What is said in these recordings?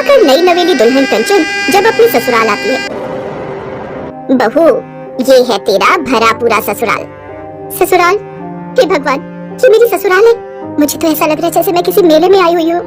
कर नई नवेली दुल्हन कंचन जब अपने ससुराल आती है। बहू, ये है तेरा भरा पूरा ससुराल। ससुराल? हे भगवान, ये मेरी ससुराल है। मुझे तो ऐसा लग रहा है जैसे मैं किसी मेले में आई हुई हूँ।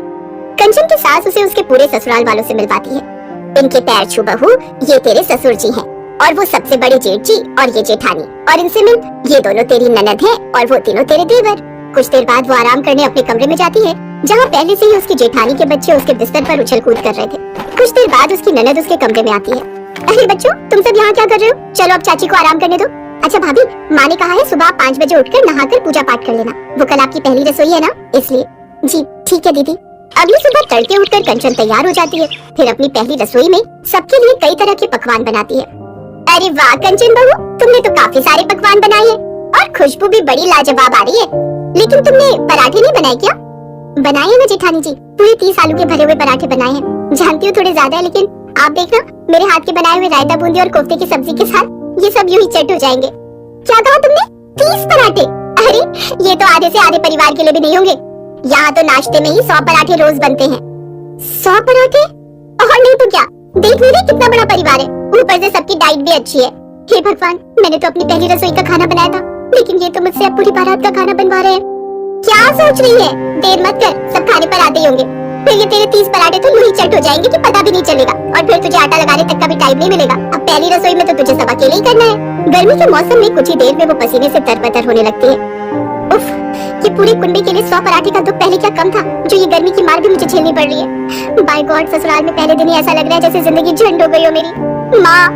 कंचन की सास उसे उसके पूरे ससुराल वालों से मिलवाती है। इनके पैर छू बहू, ये तेरे ससुर जी हैं, और वो सबसे बड़े जेठ जी और ये जेठानी, और इनसे मिल, ये दोनों तेरी ननद हैं और वो तीनों तेरे देवर। कुछ देर बाद वो आराम करने अपने कमरे में जाती है, जहाँ पहले से ही उसकी जेठानी के बच्चे उसके बिस्तर पर उछल कूद कर रहे थे। कुछ देर बाद उसकी ननद उसके कमरे में आती है। अरे बच्चों, तुम सब यहाँ क्या कर रहे हो? चलो अब चाची को आराम करने दो। अच्छा भाभी, माँ ने कहा है सुबह 5 बजे उठकर नहाकर पूजा पाठ कर लेना। वो कल आपकी पहली रसोई है ना, इसलिए। जी ठीक है दीदी। अगली सुबह तड़के उठकर कंचन तैयार हो जाती है। फिर अपनी पहली रसोई में सबके लिए कई तरह के पकवान बनाती है। अरे वाह कंचन बहू, तुमने तो काफी सारे पकवान बनाए हैं और खुशबू भी बड़ी लाजवाब आ रही है। लेकिन तुमने पराठे नहीं बनाए क्या? बनाए हैं ना जेठानी जी, पूरे 30 आलू के भरे हुए पराठे बनाए हैं। जानती हूँ थोड़े ज्यादा है, लेकिन आप देखना मेरे हाथ के बनाए हुए रायता बूंदी और कोफ्ते की सब्जी के साथ ये सब यूं ही चट हो जाएंगे। क्या कहा तुमने? 30 पराठे? अरे ये तो आधे से आधे परिवार के लिए भी नहीं होंगे। यहाँ तो नाश्ते में ही 100 पराठे रोज बनते हैं। 100 पराठे? और नहीं तो क्या, देख नहीं रही कितना बड़ा परिवार है, ऊपर से सबकी डाइट भी अच्छी है। हे भगवान, मैंने तो अपनी पहली रसोई का खाना बनाया था, लेकिन ये तो मुझसे अब पूरी बारात का खाना बनवा रहे हैं। क्या सोच रही है? देर मत कर, सब खाने पर आते ही होंगे। फिर ये तेरे 30 पराठे तो यूं ही चट हो जाएंगे कि पता भी नहीं चलेगा, और फिर तुझे आटा लगाने तक का भी टाइम नहीं मिलेगा। अब पहली रसोई में तो तुझे सब अकेले ही करना है। गर्मी के मौसम में कुछ ही देर में वो पसीने से तरबतर होने लगती है। उफ, ये पूरी कुंडी के लिए 100 पराठे का दुख पहले क्या कम था, जो ये गर्मी की मार भी मुझे झेलनी पड़ रही है। बाय गॉड, ससुराल में पहले दिन ही ऐसा लग रहा है जैसे जिंदगी झंड हो गई हो मेरी। माँ,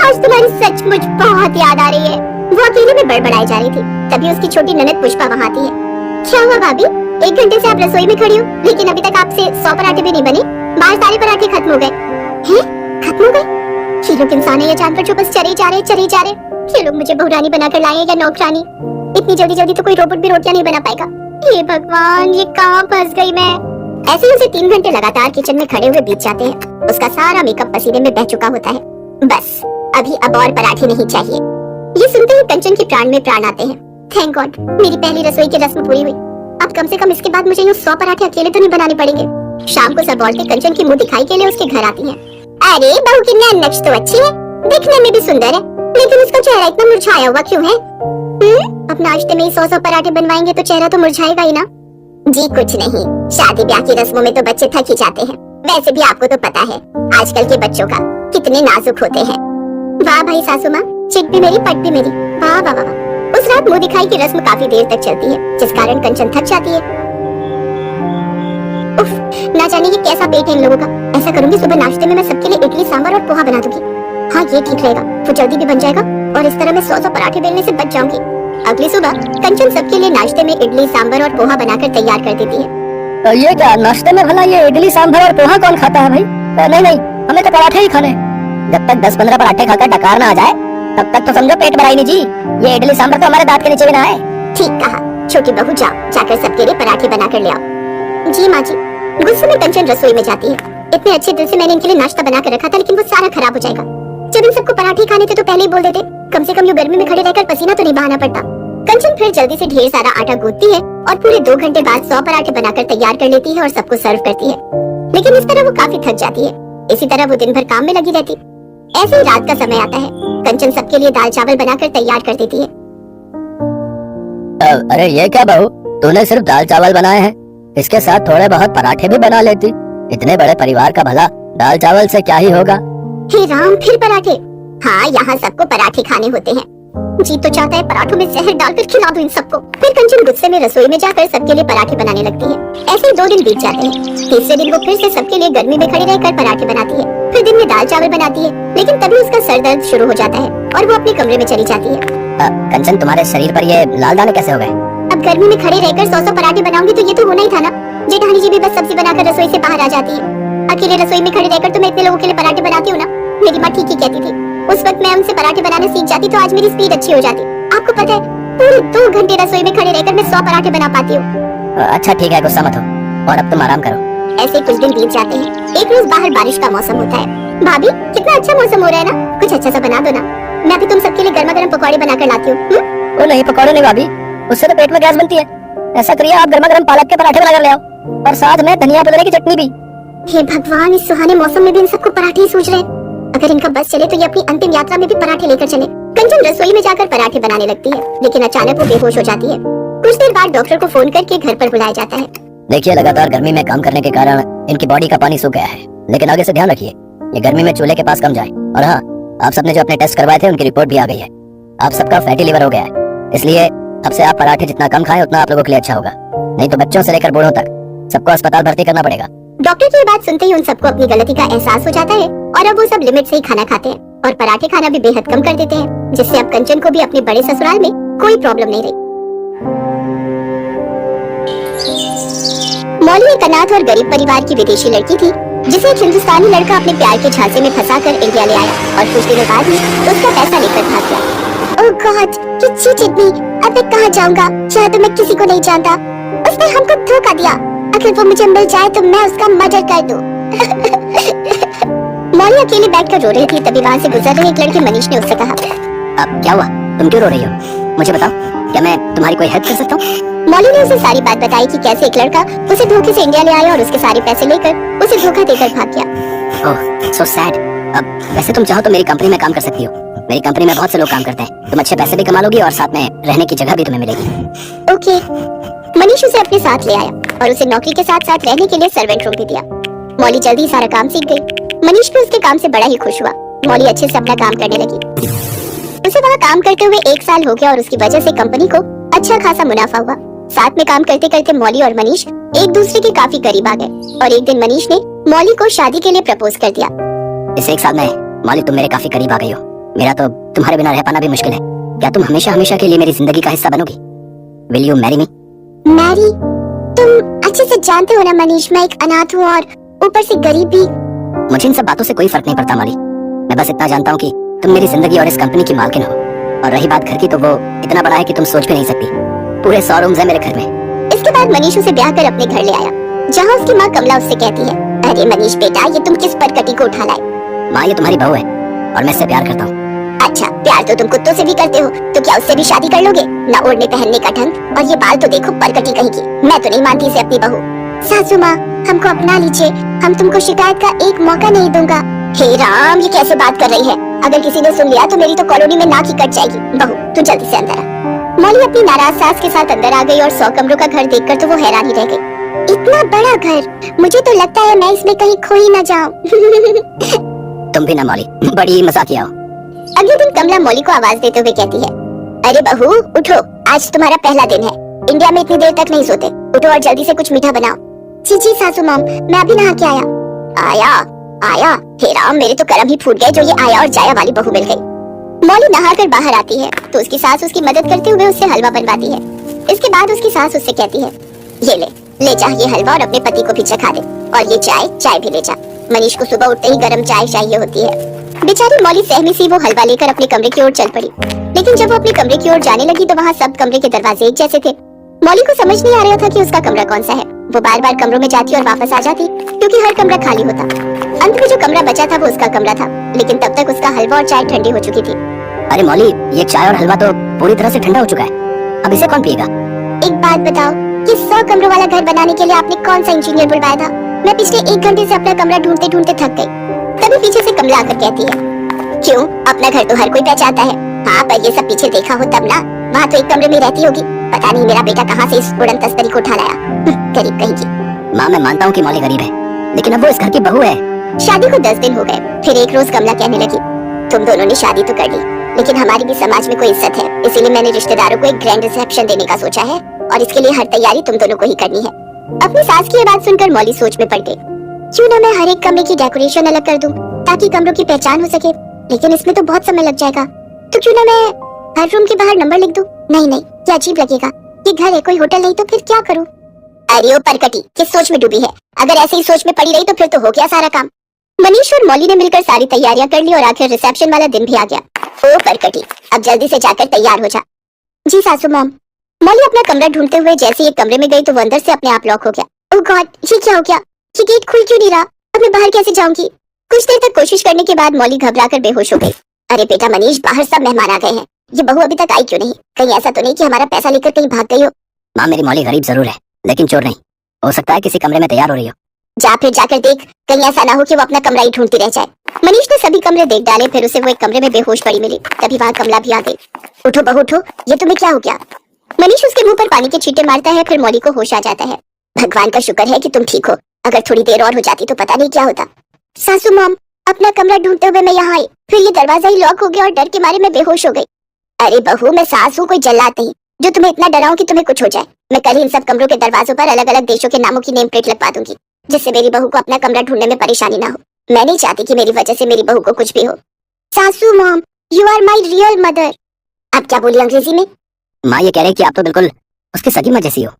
आज तुम्हारी सचमुच बहुत याद आ रही है। वो अकेले में बड़बड़ाई जा रही थी, तभी उसकी छोटी ननद पुष्पा वहाँ आती है। क्या हुआ भाभी? 1 घंटे से आप रसोई में खड़ी हो, लेकिन अभी तक आपसे 100 पराठे भी नहीं बने। बाहर सारे पराठे खत्म हो गए हैं। खत्म हो गए? ये लोग इंसान है या जानवर जो बस चले जा रहे। ये लोग मुझे बहुरानी बनाकर लाए या नौकरानी? इतनी जल्दी जल्दी तो कोई रोबोट भी रोटियां नहीं बना पाएगा। हे भगवान, ये कहाँ फंस गई मैं। ऐसे ही उसे 3 घंटे लगातार किचन में खड़े हुए बीत जाते हैं। उसका सारा मेकअप पसीने में बह चुका होता है। बस अभी अब और पराठे नहीं चाहिए। ये सुनते ही कंचन के प्राण में प्राण आते हैं। थैंक गॉड, मेरी पहली रसोई की रस्म पूरी हुई। अब कम से कम इसके बाद मुझे यूं 100 पराठे अकेले तो नहीं बनाने पड़ेंगे। शाम को सब औरतें कंचन की मुंह दिखाई के लिए उसके घर आती हैं। अरे बहू की नैनक्श तो अच्छी है, दिखने में भी सुंदर है, लेकिन उसका चेहरा इतना मुरझाया हुआ क्यों है? अब नाश्ते में ही 100 पराठे बनवाएंगे तो चेहरा तो मुरझाएगा ही ना। जी कुछ नहीं, शादी ब्याह की रस्मों में तो बच्चे थक ही जाते हैं। वैसे भी आपको तो पता है आजकल के बच्चों का कितने नाजुक होते हैं। वाह भाई सासू माँ, चिट भी मेरी पट भी मेरी। वाह वाह वाह। उस रात मुंह दिखाई की रस्म काफी देर तक चलती है, जिस कारण कंचन थक जाती है। उफ, ना जाने ये कैसा पेट है इन लोगों का। ऐसा करूंगी, सुबह नाश्ते में मैं सबके लिए इडली सांभर और पोहा बना दूंगी। हाँ ये ठीक रहेगा, वो जल्दी भी बन जाएगा और इस तरह मैं 100 पराठे बेलने से बच जाऊंगी। अगली सुबह कंचन सबके लिए नाश्ते में इडली सांभर और पोहा बनाकर तैयार कर देती है। ये क्या नाश्ते में भला ये इडली सांभर और पोहा कौन खाता है भाई? नहीं, हमें तो पराठे ही खाने। जब तक 10-15 पराठे खाकर डकार ना आ जाए तब तक तो समझो पेट भरा ही नहीं जी। ये इडली सांभर तो हमारे दांत के नीचे भी ना आए। ठीक कहा, छोटी बहू जाओ, जाकर सबके लिए पराठे बना कर ले आओ। जी माँ जी। गुस्से में कंचन रसोई में जाती है। इतने अच्छे दिल से मैंने इनके लिए नाश्ता बना कर रखा था, लेकिन वो सारा खराब हो जाएगा। जब इन सबको पराठे खाने थे तो पहले ही बोल देते, कम से कम यूं गर्मी में खड़े रहकर पसीना तो नहीं बहाना पड़ता। कंचन फिर जल्दी से ढेर सारा आटा गूंथती है और पूरे 2 घंटे बाद 100 पराठे बनाकर तैयार कर लेती है और सबको सर्व करती है। लेकिन इस तरह वो काफी थक जाती है। इसी तरह वो दिन भर काम में लगी रहती। ऐसे ही रात का समय आता है। कंचन सबके लिए दाल चावल बनाकर तैयार कर देती है। अरे ये क्या बहू, तूने सिर्फ दाल चावल बनाए हैं? इसके साथ थोड़े बहुत पराठे भी बना लेती। इतने बड़े परिवार का भला दाल चावल से क्या ही होगा। हे राम, फिर पराठे? हाँ, यहाँ सबको पराठे खाने होते हैं। जी तो चाहता है पराठों में जहर डालकर खिला दूं इन सबको। फिर कंचन गुस्से में रसोई में जाकर सबके लिए पराठे बनाने लगती है। ऐसे 2 दिन बीत जाते हैं। तीसरे दिन वो फिर से सबके लिए गर्मी में खड़ी रहकर पराठे बनाती है। फिर दिन में दाल चावल बनाती है, लेकिन तभी उसका सर दर्द शुरू हो जाता है और वो अपने कमरे में चली जाती है। कंचन, तुम्हारे शरीर पर ये लाल दाने कैसे हो गए? अब गर्मी में खड़े रहकर 100 पराठे बनाऊंगी तो ये तो होना ही था ना। जेठानी जी भी बस सब्जी बनाकर रसोई से बाहर आ जाती है। अकेले रसोई में खड़े रहकर तो मैं इतने लोगों के लिए पराठे बनाती हूँ ना। मेरी माँ ठीक ही कहती थी, उस वक्त मैं उनसे पराठे बनाने सीख जाती तो आज मेरी स्पीड अच्छी हो जाती। आपको पता है, पूरे 2 घंटे रसोई में खड़े रहकर मैं 100 पराठे बना पाती हूँ। अच्छा ठीक है, गुस्सा मत हो और अब तुम आराम करो। ऐसे कुछ दिन बीत जाते हैं। एक रोज बाहर बारिश का मौसम होता है। भाभी, कितना अच्छा मौसम हो रहा है ना, कुछ अच्छा सा बना दो ना। मैं अभी तुम सबके लिए गर्मा गर्म पकौड़े बनाकर लाती हूँ। वो नहीं, पकौड़े नहीं भाभी, उससे तो पेट में गैस बनती है। ऐसा करिए, आप गर्मा गर्म पालक के पराठे बनाकर ले आओ और साथ में धनिया पुदीने की चटनी भी। हे भगवान, इस सुहाने मौसम में भी इन सबको पराठे ही सूझ रहे हैं। अगर इनका बस चले तो ये अपनी अंतिम यात्रा में भी पराठे लेकर चले। कंचन रसोई में जाकर पराठे बनाने लगती है, लेकिन अचानक वो बेहोश हो जाती है। कुछ देर बाद डॉक्टर को फोन करके घर पर बुलाया जाता है। देखिए, लगातार गर्मी में काम करने के कारण इनकी बॉडी का पानी सूख गया है, लेकिन आगे से ध्यान रखिए ये गर्मी में चूल्हे के पास कम जाए। और हाँ, आप सबने जो अपने टेस्ट करवाए थे उनकी रिपोर्ट भी आ गई है। आप सबका फैटी लिवर हो गया है, इसलिए अब से आप पराठे जितना कम खाएं उतना आप लोगों के लिए अच्छा होगा, नहीं तो बच्चों से लेकर बूढ़ों तक सबको अस्पताल भर्ती करना पड़ेगा। डॉक्टर की बात सुनते ही उन सबको अपनी गलती का एहसास हो जाता है और अब वो सब लिमिट से ही खाना खाते हैं और पराठे खाना भी बेहद कम कर देते हैं, जिससे अब कंचन को भी अपने बड़े ससुराल में कोई प्रॉब्लम नहीं रही। मौली एक अनाथ और गरीब परिवार की विदेशी लड़की थी, जिसे एक हिंदुस्तानी लड़का अपने प्यार के झांसे में फंसाकर इंडिया ले आया और कुछ दिनों बाद ही उसका पैसा लेकर भाग गया। ओह गॉड, कितनी चिटनी, अब मैं कहाँ जाऊंगा? शायद तो मैं किसी को नहीं जानता। उसने हमको धोखा दिया। अगर वो मुझे मिल जाए तो मैं उसका मर्डर कर दूं। मौली अकेले बैठकर रो रही थी, तभी वहाँ से गुजर रहे एक लड़के मनीष ने उससे कहा, अब क्या हुआ? तुम क्यों रो रही हो? मुझे बताओ, क्या मैं तुम्हारी कोई हेल्प कर सकता हूँ? मौली ने उसे सारी बात बताई कि कैसे एक लड़का उसे धोखे से इंडिया ले आया और उसके सारे पैसे लेकर उसे धोखा देकर भाग गया। ओह, सो सैड। अब वैसे तुम चाहो तो मेरी कंपनी में काम कर सकती हो। मेरी कंपनी में बहुत से लोग काम करते हैं। तुम अच्छे पैसे भी कमा लोगी और साथ में रहने की जगह भी तुम्हें मिलेगी। ओके। मनीष उसे अपने साथ ले आया और उसे नौकरी के साथ साथ रहने के लिए सर्वेंट रूम भी दिया। मौली जल्दी ही सारा काम सीख गई। मनीष भी उसके काम से बड़ा ही खुश हुआ। मौली अच्छे से अपना काम करने लगी। उसे वहाँ काम करते हुए 1 साल हो गया और उसकी वजह से कंपनी को अच्छा खासा मुनाफा हुआ। साथ में काम करते करते मौली और मनीष एक दूसरे के काफी करीब आ गए और एक दिन मनीष ने मौली को शादी के लिए प्रपोज कर दिया। इस 1 साल में मौली तुम मेरे काफी करीब आ गई हो। मेरा तो तुम्हारे बिना रह पाना भी मुश्किल है। क्या तुम हमेशा हमेशा के लिए मेरी जिंदगी का हिस्सा बनोगी? Will you marry me? Marry? तुम अच्छे से जानते हो ना मनीष, मैं एक अनाथ हूँ और ऊपर से गरीब भी। मुझे इन सब बातों से कोई फर्क नहीं पड़ता मौली। मैं बस इतना जानता हूँ कि तुम मेरी जिंदगी और इस कंपनी की मालकिन हो। और रही बात घर की, तो वो इतना बड़ा है कि तुम सोच भी नहीं सकती। पूरे 100 रूम्स हैं मेरे घर में। इसके बाद मनीष उसे ब्याह कर अपने घर ले आया, जहाँ उसकी माँ कमला उससे कहती है, अरे मनीष बेटा, ये तुम किस परकटी को उठा लाए? माँ, ये तुम्हारी बहू है और मैं इससे प्यार करता हूँ। अच्छा, प्यार तो तुम कुत्तों से भी करते हो, तो क्या उससे भी शादी कर लोगे? ना ओढ़ने पहनने का ढंग, और ये बाल तो देखो परकटी कहीं की। मैं तो नहीं मानती इसे अपनी बहू। सासू माँ, हमको अपना लीजिए, हम तुमको शिकायत का एक मौका नहीं दूंगा। हे राम, ये कैसे बात कर रही है? अगर किसी ने सुन लिया तो मेरी तो कॉलोनी में नाक ही कट जाएगी। बहू, तू जल्दी से अंदर आ। मौली अपनी नाराज सास के साथ अंदर आ गई और 100 कमरों का घर देखकर तो वो हैरान ही रह गई। इतना बड़ा घर, मुझे तो लगता है मैं इसमें कहीं खो ही ना जाऊं। तुम भी ना मौली, बड़ी मजाकिया हो। अगले दिन कमला मौली को आवाज देते हुए कहती है, अरे बहू उठो, आज तुम्हारा पहला दिन है। इंडिया में इतनी देर तक नहीं सोते, उठो और जल्दी से कुछ मीठा बनाओ। जी जी सासू मॉम, मैं अभी नहा के आया। आया? हे राम, मेरे तो करम ही फूट गए जो ये आया और जाया वाली बहू मिल गई। मौली नहाकर बाहर आती है तो उसकी सास उसकी मदद करते हुए उससे हलवा बनवाती है। इसके बाद उसकी सास उससे कहती है, ये ले जा ये हलवा और अपने पति को भी चखा दे, और ये चाय भी ले जा। मनीष को सुबह उठते ही गर्म चाय चाहिए होती है। बेचारी मौली सहमी सी वो हलवा लेकर अपने कमरे की ओर चल पड़ी, लेकिन जब वो अपने कमरे की ओर जाने लगी तो वहाँ सब कमरे के दरवाजे एक जैसे थे। मौली को समझ नहीं आ रहा था कि उसका कमरा कौन सा है। वो बार बार कमरों में जाती और वापस आ जाती, क्योंकि हर कमरा खाली होता। अंत में जो कमरा बचा था वो उसका कमरा था, लेकिन तब तक उसका हलवा और चाय ठंडी हो चुकी थी। अरे मौली, ये चाय और हलवा तो पूरी तरह से ठंडा हो चुका है, अब इसे कौन पिएगा? एक बात बताओ, ये 100 कमरों वाला घर बनाने के लिए आपने कौन सा इंजीनियर बुलवाया था? मैं पिछले 1 घंटे से अपना कमरा ढूंढते ढूंढते थक गई। तभी पीछे से कमला आकर कहती है, क्यों, अपना घर तो हर कोई पहचानता है। हाँ, पर ये सब पीछे देखा हो तब ना, वहाँ तो एक कमरे में रहती होगी। पता नहीं मेरा बेटा कहाँ से इस उड़न तस्तरी को उठा लाया। गरीब कहीं की। माँ, मैं मानता हूँ कि मौली गरीब है, लेकिन अब वो इस घर की बहू है। शादी को 10 दिन हो गए। फिर एक रोज कमला कहने लगी, तुम दोनों ने शादी तो कर ली, लेकिन हमारी भी समाज में कोई इज्जत है, इसीलिए मैंने रिश्तेदारों को एक ग्रैंड रिसेप्शन देने का सोचा है, और इसके लिए हर तैयारी तुम दोनों को ही करनी है। अपनी सास की ये बात सुनकर मौली सोच में पड़ गई। क्यों ना मैं हर एक कमरे की डेकोरेशन अलग कर दूं, ताकि कमरों की पहचान हो सके, लेकिन इसमें तो बहुत समय लग जाएगा। तो क्यों ना मैं हर रूम के बाहर नंबर लिख दूं? नहीं, ये अजीब लगेगा। ये घर है, कोई होटल नहीं, तो फिर क्या करूं? अरे ओ परकटी, किस सोच में डूबी है? अगर ऐसे ही सोच में पड़ी रही तो फिर तो हो गया सारा काम। मनीष और मौली ने मिलकर सारी तैयारियां कर ली और आखिर रिसेप्शन वाला दिन भी आ गया। ओ परकटी, अब जल्दी से जाकर तैयार हो जा। जी सासू मॉम। मौली अपना कमरा ढूंढते हुए जैसे ही एक कमरे में गई तो वो अंदर से अपने आप लॉक हो गया। ओह गॉड, ये क्या हो गया? ये गेट खुल क्यों नहीं रहा? अब मैं बाहर कैसे जाऊंगी? कुछ देर तक कोशिश करने के बाद मौली घबराकर बेहोश हो गई। अरे बेटा मनीष, बाहर सब मेहमान आ गए हैं, ये बहू अभी तक आई क्यों नहीं? कहीं ऐसा तो नहीं कि हमारा पैसा लेकर कहीं भाग गई हो? माँ, मेरी मौली गरीब जरूर है, लेकिन चोर नहीं। हो सकता है किसी कमरे में तैयार हो रही हो। जा फिर जाकर देख, कहीं ऐसा ना हो कि वो अपना कमरा ही ढूंढती रह जाए। मनीष ने सभी कमरे देख डाले, फिर उसे वो एक कमरे में बेहोश पड़ी मिली। तभी वहाँ कमला भी आ गई। उठो बहू उठो, ये तुम्हें क्या हो गया? मनीष उसके मुंह पर पानी के छींटे मारता है, फिर मौली को होश आ जाता है। भगवान का शुक्र है कि तुम ठीक हो, अगर थोड़ी देर और हो जाती तो पता नहीं क्या होता। सासू मॉम, अपना कमरा ढूंढते हुए मैं यहाँ आई, फिर ये दरवाजा ही लॉक हो गया और डर के मारे मैं बेहोश हो गई। अरे बहू, मैं सास हूँ, कोई जल्लाद नहीं जो तुम्हें इतना डराऊं कि तुम्हें कुछ हो जाए। मैं कल ही इन सब कमरों के दरवाजों पर अलग अलग देशों के नामों की नेम प्लेट लगवा दूंगी, जिससे मेरी बहू को अपना कमरा ढूंढने में परेशानी ना हो। मैं नहीं चाहती कि मेरी वजह से मेरी बहू को कुछ भी हो। सासू mom, you are my real mother. आप क्या बोली अंग्रेजी में? माँ ये कह रहे हैं कि आप तो बिल्कुल उसकी सगी माँ जैसी हो।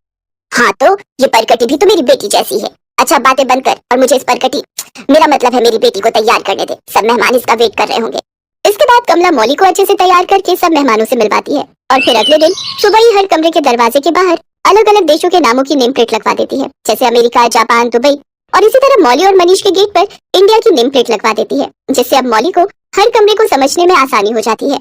हाँ तो ये परकटी भी तो मेरी बेटी जैसी है। अच्छा बातें बंद कर और मुझे इस परकटी, मेरा मतलब है मेरी बेटी को तैयार करने दे, सब मेहमान इसका वेट कर रहे होंगे। इसके बाद कमला मौली को अच्छे से तैयार करके सब मेहमानों से मिलवाती है और फिर अगले दिन सुबह ही हर कमरे के दरवाजे के बाहर अलग अलग देशों के नामों की नेम प्लेट लगवा देती है, जैसे अमेरिका, जापान, दुबई। और इसी तरह मौली और मनीष के गेट पर इंडिया की नेम प्लेट लगवा देती है, जिससे अब मौली को हर कमरे को समझने में आसानी हो जाती है।